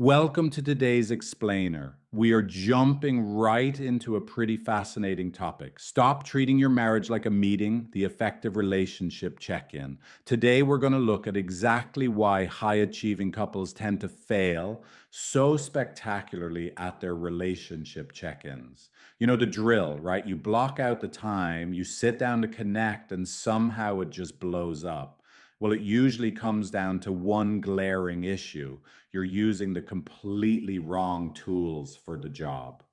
Welcome to today's explainer. We are jumping right into a pretty fascinating topic. Stop treating your marriage like a meeting, the effective relationship check in. Today, we're going to look at exactly why high achieving couples tend to fail so spectacularly at their relationship check ins. You know the drill, right? You block out the time, you sit down to connect, and somehow it just blows up. Well, it usually comes down to one glaring issue: you're using the completely wrong tools for the job.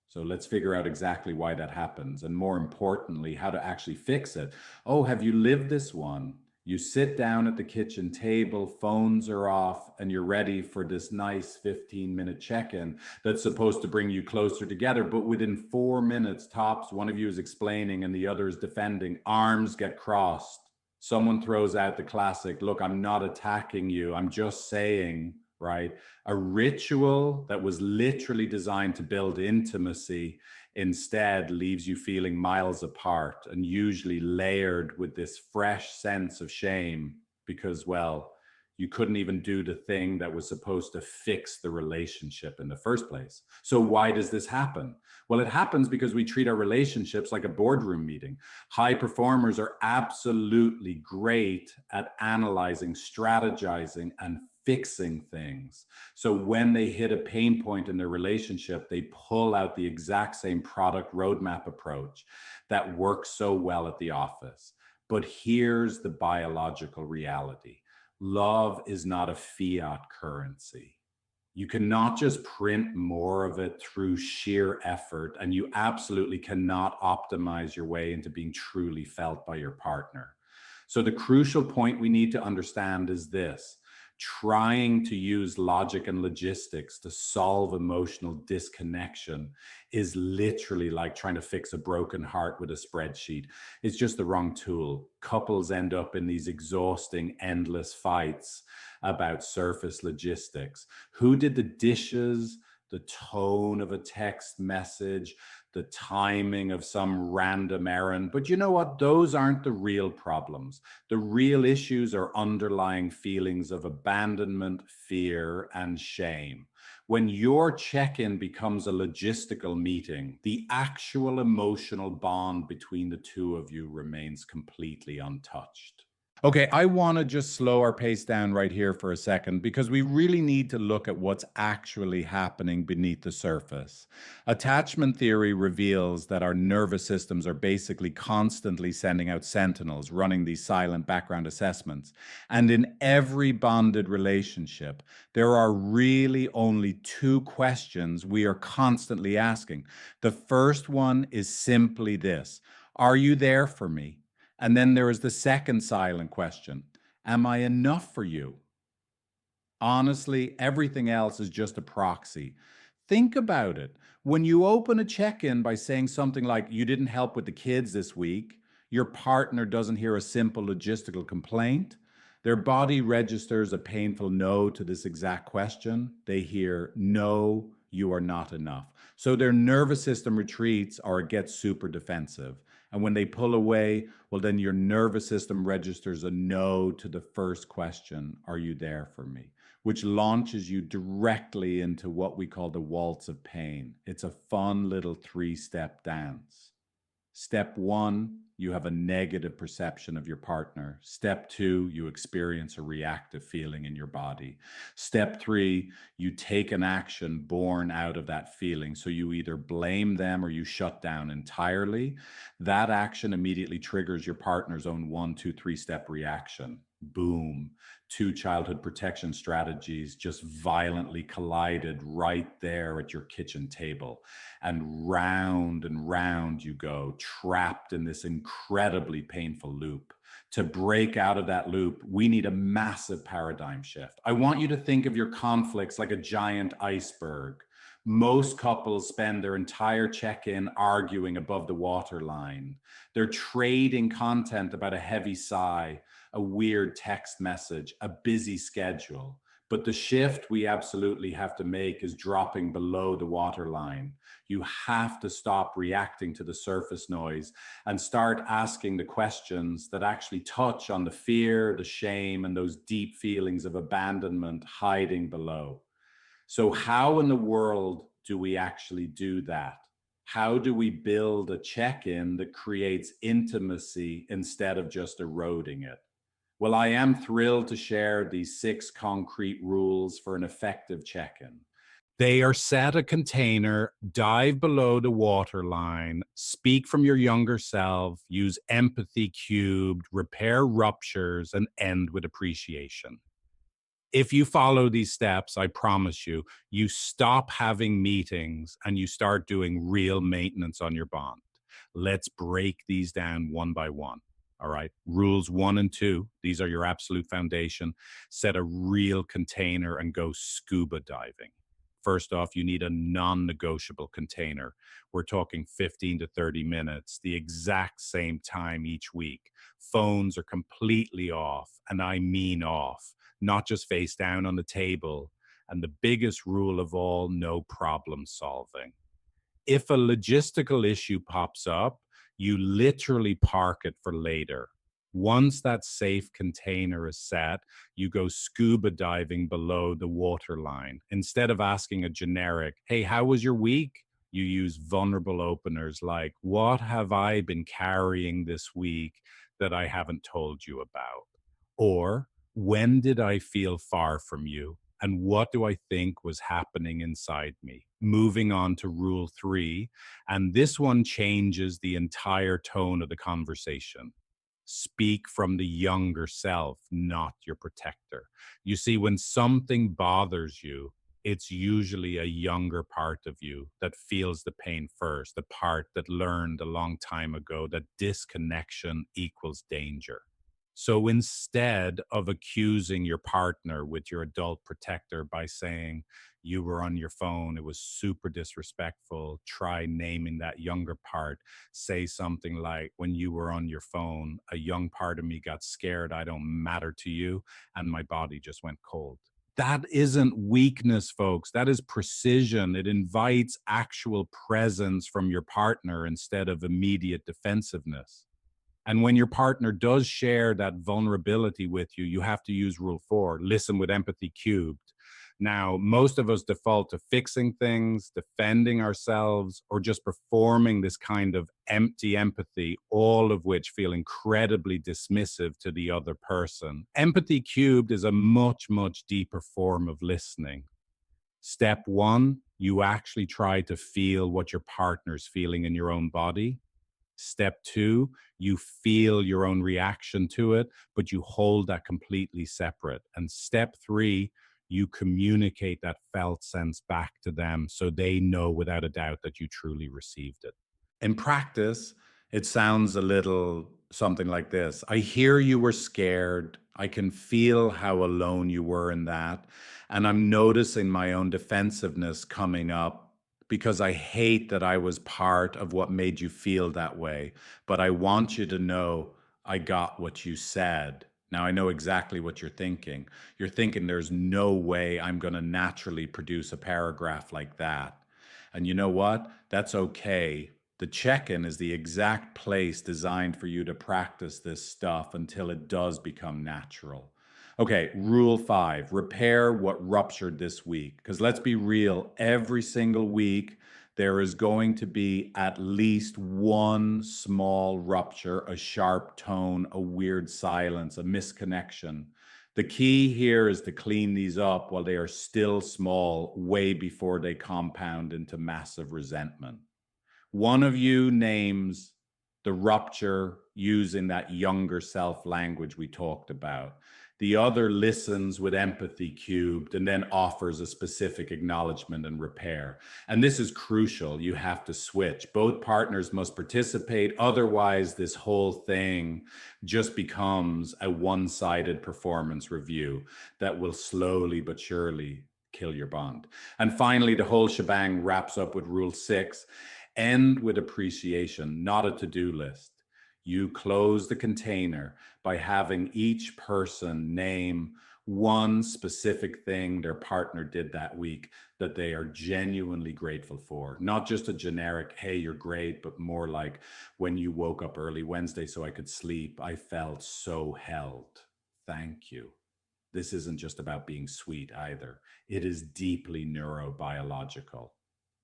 So let's figure out exactly why that happens, and more importantly, how to actually fix it. Oh, have you lived this one? You sit down at the kitchen table, phones are off, and you're ready for this nice 15-minute check-in that's supposed to bring you closer together. But within 4 minutes tops, one of you is explaining and the other is defending. Arms get crossed. Someone throws out the classic, look, I'm not attacking you, I'm just saying, right? A ritual that was literally designed to build intimacy instead leaves you feeling miles apart and usually layered with this fresh sense of shame because, well, you couldn't even do the thing that was supposed to fix the relationship in the first place. So why does this happen? Well, it happens because we treat our relationships like a boardroom meeting. High performers are absolutely great at analyzing, strategizing, and fixing things. So when they hit a pain point in their relationship, they pull out the exact same product roadmap approach that works so well at the office. But here's the biological reality: love is not a fiat currency. You cannot just print more of it through sheer effort, and you absolutely cannot optimize your way into being truly felt by your partner. So, the crucial point we need to understand is this: trying to use logic and logistics to solve emotional disconnection is literally like trying to fix a broken heart with a spreadsheet. It's just the wrong tool. Couples end up in these exhausting, endless fights about surface logistics. Who did the dishes? The tone of a text message, the timing of some random errand. But you know what? Those aren't the real problems. The real issues are underlying feelings of abandonment, fear, and shame. When your check in becomes a logistical meeting, the actual emotional bond between the two of you remains completely untouched. Okay, I want to just slow our pace down right here for a second because we really need to look at what's actually happening beneath the surface. Attachment theory reveals that our nervous systems are basically constantly sending out sentinels, running these silent background assessments. And in every bonded relationship, there are really only two questions we are constantly asking. The first one is simply this: are you there for me? And then there is the second silent question: am I enough for you? Honestly, everything else is just a proxy. Think about it. When you open a check in by saying something like, you didn't help with the kids this week, your partner doesn't hear a simple logistical complaint. Their body registers a painful no to this exact question. They hear, no, you are not enough. So their nervous system retreats or it gets super defensive. And when they pull away, well, then your nervous system registers a no to the first question: are you there for me? Which launches you directly into what we call the waltz of pain. It's a fun little 3-step dance. Step one, you have a negative perception of your partner. Step two, you experience a reactive feeling in your body. Step three, you take an action born out of that feeling. So you either blame them or you shut down entirely. That action immediately triggers your partner's own 1, 2, 3 step reaction. Boom. Two childhood protection strategies just violently collided right there at your kitchen table. And round you go, trapped in this incredibly painful loop. To break out of that loop, we need a massive paradigm shift. I want you to think of your conflicts like a giant iceberg. Most couples spend their entire check-in arguing above the waterline. They're trading content about a heavy sigh, a weird text message, a busy schedule. But the shift we absolutely have to make is dropping below the waterline. You have to stop reacting to the surface noise and start asking the questions that actually touch on the fear, the shame, and those deep feelings of abandonment hiding below. So, how in the world do we actually do that? How do we build a check in that creates intimacy instead of just eroding it? Well, I am thrilled to share these 6 concrete rules for an effective check in. They are set a container, dive below the waterline, speak from your younger self, use empathy cubed, repair ruptures, and end with appreciation. If you follow these steps, I promise you, you stop having meetings and you start doing real maintenance on your bond. Let's break these down one by one. All right. Rules 1 and 2, these are your absolute foundation. Set a real container and go scuba diving. First off, you need a non negotiable container. We're talking 15 to 30 minutes, the exact same time each week. Phones are completely off, and I mean off, not just face down on the table. And the biggest rule of all, no problem solving. If a logistical issue pops up, you literally park it for later. Once that safe container is set, you go scuba diving below the waterline. Instead of asking a generic, hey, how was your week? You use vulnerable openers like, what have I been carrying this week that I haven't told you about? Or, when did I feel far from you? And what do I think was happening inside me? Moving on to rule 3, and this one changes the entire tone of the conversation. Speak from the younger self, not your protector. You see, when something bothers you, it's usually a younger part of you that feels the pain first, the part that learned a long time ago that disconnection equals danger. So instead of accusing your partner with your adult protector by saying, you were on your phone, it was super disrespectful, try naming that younger part. Say something like, when you were on your phone, a young part of me got scared, I don't matter to you, and my body just went cold. That isn't weakness, folks. That is precision. It invites actual presence from your partner instead of immediate defensiveness. And when your partner does share that vulnerability with you, you have to use rule 4, listen with empathy cubed. Now, most of us default to fixing things, defending ourselves, or just performing this kind of empty empathy, all of which feel incredibly dismissive to the other person. Empathy cubed is a much, much deeper form of listening. Step 1, you actually try to feel what your partner's feeling in your own body. Step 2, you feel your own reaction to it, but you hold that completely separate. And step 3, you communicate that felt sense back to them so they know without a doubt that you truly received it. In practice, it sounds a little something like this. I hear you were scared. I can feel how alone you were in that. And I'm noticing my own defensiveness coming up because I hate that I was part of what made you feel that way. But I want you to know I got what you said. Now I know exactly what you're thinking. You're thinking there's no way I'm going to naturally produce a paragraph like that. And you know what? That's okay. The check in is the exact place designed for you to practice this stuff until it does become natural. Okay, rule 5, repair what ruptured this week. Because let's be real, every single week, there is going to be at least one small rupture, a sharp tone, a weird silence, a misconnection. The key here is to clean these up while they are still small, way before they compound into massive resentment. One of you names the rupture using that younger self language we talked about. The other listens with empathy cubed and then offers a specific acknowledgement and repair. And this is crucial. You have to switch. Both partners must participate. Otherwise, this whole thing just becomes a one sided performance review that will slowly but surely kill your bond. And finally, the whole shebang wraps up with rule 6, end with appreciation, not a to do list. You close the container by having each person name one specific thing their partner did that week that they are genuinely grateful for. Not just a generic, hey, you're great, but more like, when you woke up early Wednesday so I could sleep, I felt so held. Thank you. This isn't just about being sweet either. It is deeply neurobiological.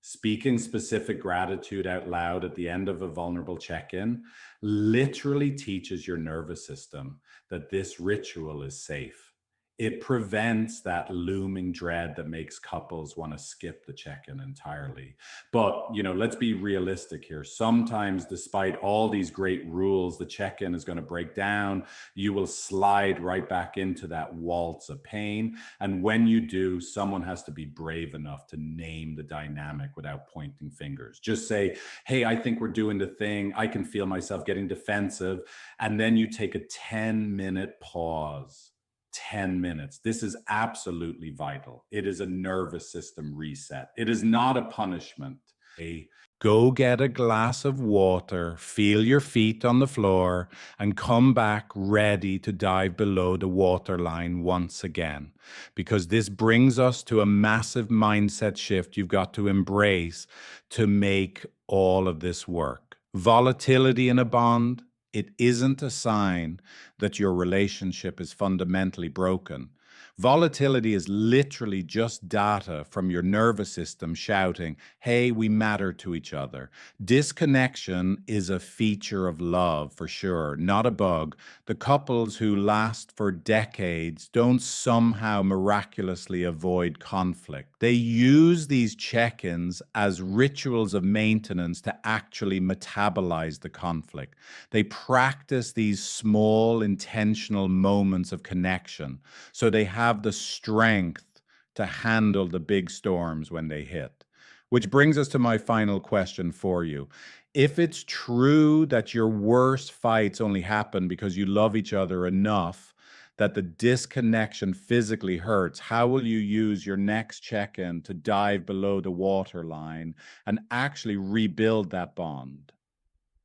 Speaking specific gratitude out loud at the end of a vulnerable check-in literally teaches your nervous system that this ritual is safe. It prevents that looming dread that makes couples want to skip the check-in entirely. But, let's be realistic here. Sometimes, despite all these great rules, the check-in is going to break down. You will slide right back into that waltz of pain. And when you do, someone has to be brave enough to name the dynamic without pointing fingers. Just say, hey, I think we're doing the thing. I can feel myself getting defensive. And then you take a 10-minute pause. 10 minutes. This is absolutely vital. It is a nervous system reset. It is not a punishment. Go get a glass of water, feel your feet on the floor, and come back ready to dive below the waterline once again. Because this brings us to a massive mindset shift you've got to embrace to make all of this work. Volatility in a bond, it isn't a sign that your relationship is fundamentally broken. Volatility is literally just data from your nervous system shouting, hey, we matter to each other. Disconnection is a feature of love for sure, not a bug. The couples who last for decades don't somehow miraculously avoid conflict. They use these check-ins as rituals of maintenance to actually metabolize the conflict. They practice these small, intentional moments of connection so they have the strength to handle the big storms when they hit. Which brings us to my final question for you. If it's true that your worst fights only happen because you love each other enough that the disconnection physically hurts, how will you use your next check-in to dive below the waterline and actually rebuild that bond?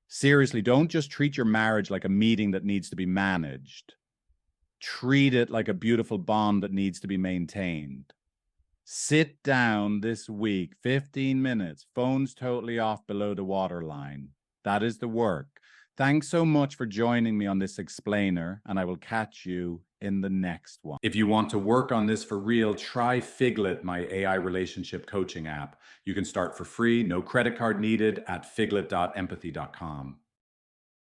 Seriously, don't just treat your marriage like a meeting that needs to be managed. Treat it like a beautiful bond that needs to be maintained. Sit down this week, 15 minutes, phones totally off below the waterline. That is the work. Thanks so much for joining me on this explainer, and I will catch you in the next one. If you want to work on this for real, try Figlet, my AI relationship coaching app. You can start for free, no credit card needed, at figlet.empathy.com.